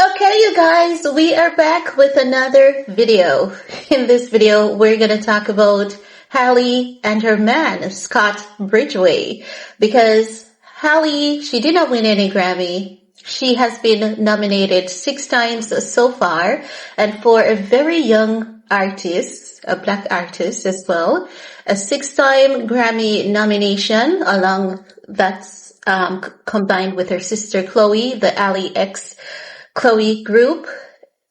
Okay, you guys, we are back with another video. In this video, we're going to talk about Halle and her man, Scott Bridgeway. Because Halle, she did not win any Grammy. She has been nominated 6 times so far. And for a very young artist, a black artist as well, a 6-time Grammy nomination along that's combined with her sister Chloe, the Chloe group,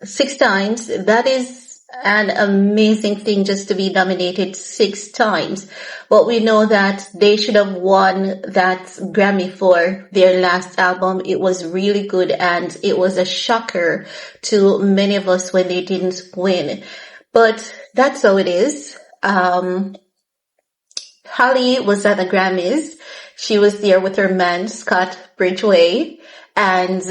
6 times. That is an amazing thing just to be nominated 6 times. But we know that they should have won that Grammy for their last album. It was really good and it was a shocker to many of us when they didn't win. But that's how it is. Halle was at the Grammys. She was there with her man, Scott Bridgeway. And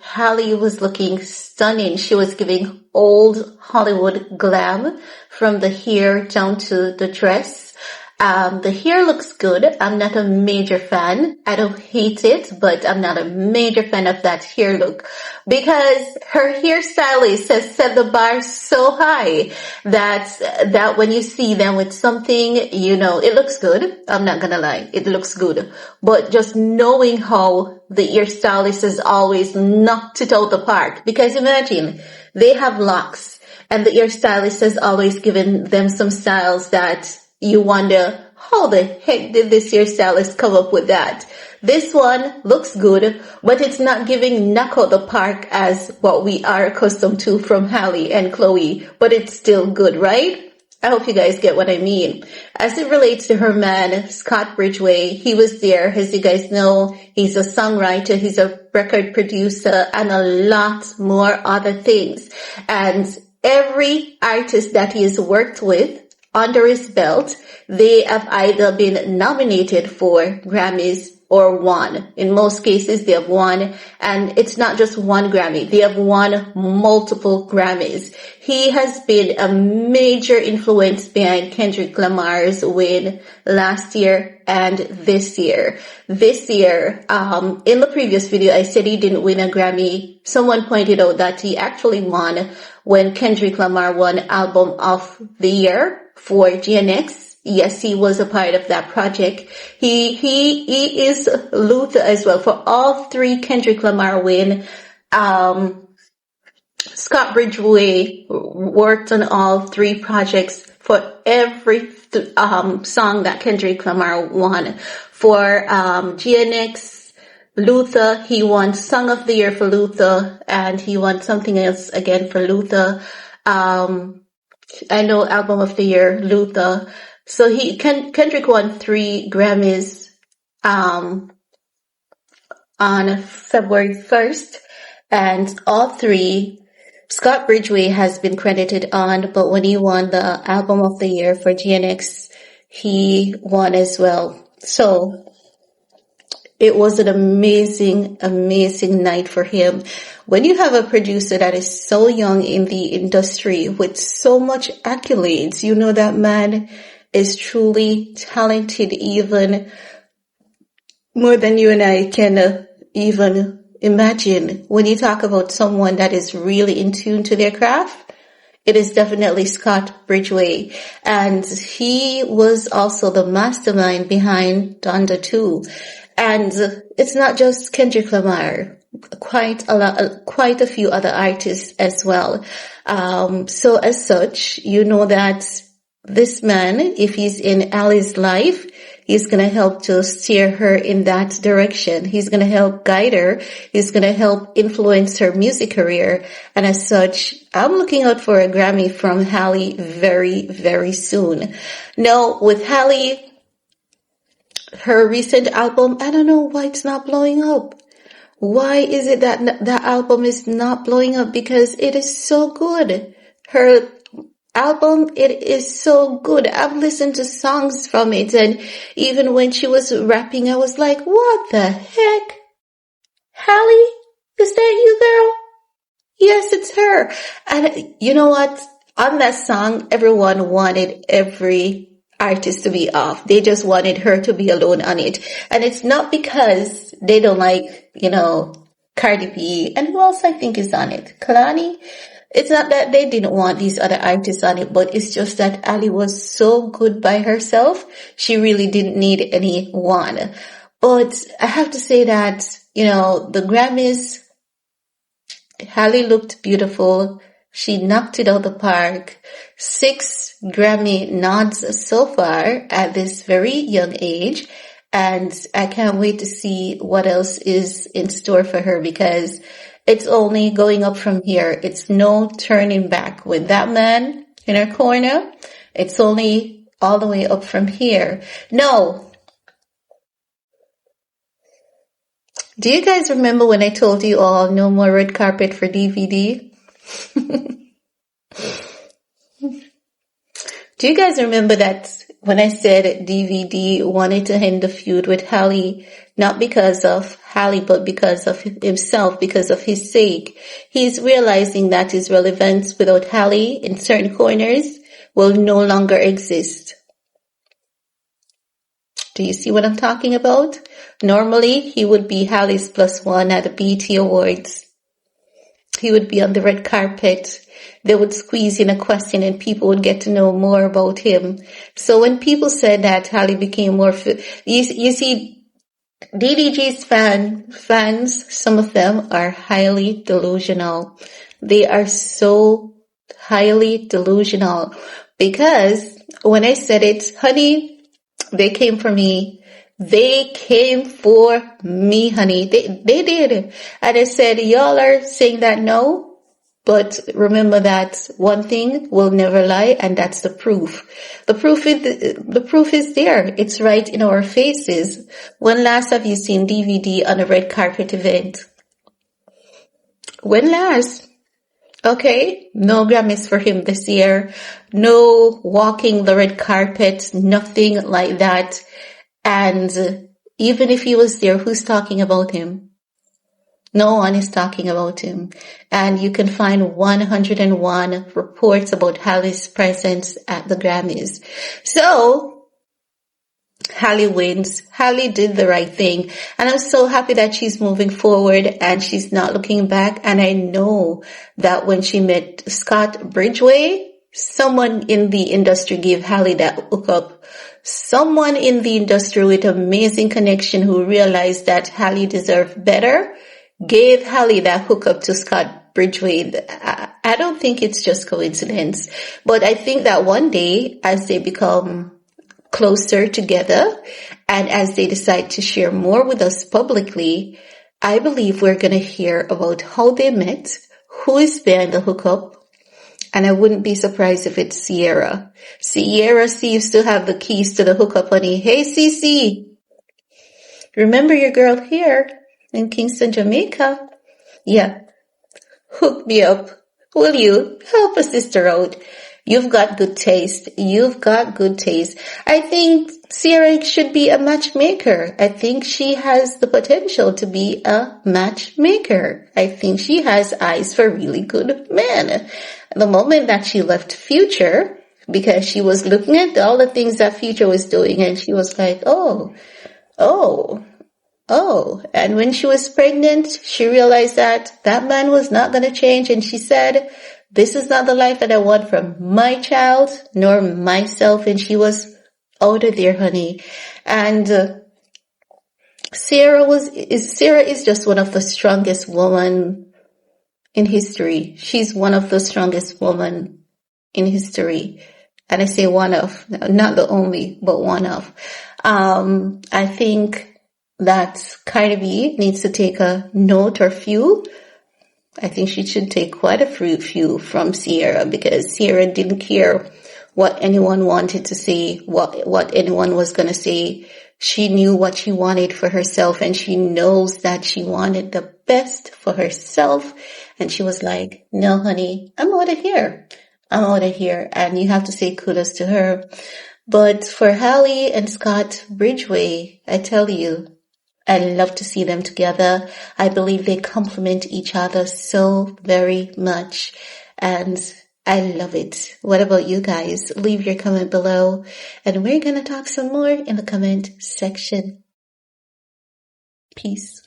Halle was looking stunning. She was giving old Hollywood glam from the hair down to the dress. The hair looks good. I'm not a major fan. I don't hate it, but I'm not a major fan of that hair look because her hairstylist has set the bar so high that when you see them with something, you know, it looks good. I'm not gonna lie. It looks good. But just knowing how the hairstylist has always knocked it out the park, because imagine they have locks and the hairstylist has always given them some styles that you wonder, how the heck did this hairstylist come up with that? This one looks good, but it's not giving knock out the park as what we are accustomed to from Halle and Chloe, but it's still good, right? I hope you guys get what I mean. As it relates to her man, Scott Bridgeway, he was there. As you guys know, he's a songwriter, he's a record producer, and a lot more other things. And every artist that he has worked with under his belt, they have either been nominated for Grammys or won. In most cases, they have won, and it's not just one Grammy. They have won multiple Grammys. He has been a major influence behind Kendrick Lamar's win last year and this year. This year, in the previous video, I said he didn't win a Grammy. Someone pointed out that he actually won when Kendrick Lamar won Album of the Year for GNX. Yes, he was a part of that project. He is Luther as well. For all 3 Kendrick Lamar win, Scott Bridgeway worked on all 3 projects for every song that Kendrick Lamar won. For GNX Luther, he won Song of the Year for Luther, and he won something else again for Luther. I know Album of the Year, Luther. So Kendrick won 3 Grammys, on February 1st, and all 3 Scott Bridgeway has been credited on, but when he won the Album of the Year for GNX, he won as well. So it was an amazing, amazing night for him. When you have a producer that is so young in the industry with so much accolades, you know that man is truly talented, even more than you and I can even imagine. When you talk about someone that is really in tune to their craft, it is definitely Scott Bridgeway. And he was also the mastermind behind Donda 2. And it's not just Kendrick Lamar, quite a few other artists as well. So as such, you know that this man, if he's in Allie's life, he's going to help to steer her in that direction. He's going to help guide her. He's going to help influence her music career. And as such, I'm looking out for a Grammy from Halle very, very soon. Now, with Halle, her recent album, I don't know why it's not blowing up. Why is it that that album is not blowing up? Because it is so good. Her album, it is so good. I've listened to songs from it, and even when she was rapping, I was like, what the heck? Halle? Is that you, girl? Yes, it's her. And you know what? On that song, everyone wanted every artist to be off. They just wanted her to be alone on it. And it's not because they don't like, Cardi B, and who else I think is on it? Clownie. It's not that they didn't want these other artists on it, but it's just that Halle was so good by herself. She really didn't need anyone. But I have to say that, the Grammys, Halle looked beautiful. She knocked it out the park. 6 Grammy nods so far at this very young age. And I can't wait to see what else is in store for her, because it's only going up from here. It's no turning back. With that man in her corner, it's only all the way up from here. No. Do you guys remember when I told you all no more red carpet for DVD? Do you guys remember that when I said DVD wanted to end the feud with Halle, not because of Halle, but because of himself, because of his sake? He's realizing that his relevance without Halle in certain corners will no longer exist. Do you see what I'm talking about? Normally, he would be Halle's +1 at the BET Awards. He would be on the red carpet. They would squeeze in a question and people would get to know more about him. So when people said that Halle became more, you see, DDG's fans, some of them are highly delusional. They are so highly delusional, because when I said it, honey, they came for me. They came for me, honey. They did. And I said, y'all are saying that no. But remember that one thing will never lie, and that's the proof. The proof is there. It's right in our faces. When last have you seen DVD on a red carpet event? When last? Okay, no Grammys for him this year. No walking the red carpet, nothing like that. And even if he was there, who's talking about him? No one is talking about him. And you can find 101 reports about Halle's presence at the Grammys. So, Halle wins. Halle did the right thing. And I'm so happy that she's moving forward and she's not looking back. And I know that when she met Scott Bridgeway, someone in the industry gave Halle that hookup. Someone in the industry with amazing connection who realized that Halle deserved better gave Halle that hookup to Scott Bridgeway. I don't think it's just coincidence, but I think that one day, as they become closer together and as they decide to share more with us publicly, I believe we're going to hear about how they met, who is behind the hookup, and I wouldn't be surprised if it's Sierra. Sierra seems to have the keys to the hookup, honey. Hey, Cece, remember your girl here in Kingston, Jamaica? Yeah. Hook me up. Will you? Help a sister out. You've got good taste. You've got good taste. I think Sierra should be a matchmaker. I think she has the potential to be a matchmaker. I think she has eyes for really good men. The moment that she left Future, because she was looking at all the things that Future was doing, and she was like, oh. And when she was pregnant, she realized that that man was not going to change. And she said, this is not the life that I want from my child nor myself. And she was out of there, honey. And Sarah is just one of the strongest women in history. She's one of the strongest women in history. And I say one of, not the only, but one of. I think that Cardi B needs to take a note or few. I think she should take quite a few from Sierra, because Sierra didn't care what anyone wanted to say, what anyone was going to say. She knew what she wanted for herself, and she knows that she wanted the best for herself. And she was like, no, honey, I'm out of here. And you have to say kudos to her. But for Halle and Scott Bridgeway, I tell you, I love to see them together. I believe they complement each other so very much, and I love it. What about you guys? Leave your comment below, and we're going to talk some more in the comment section. Peace.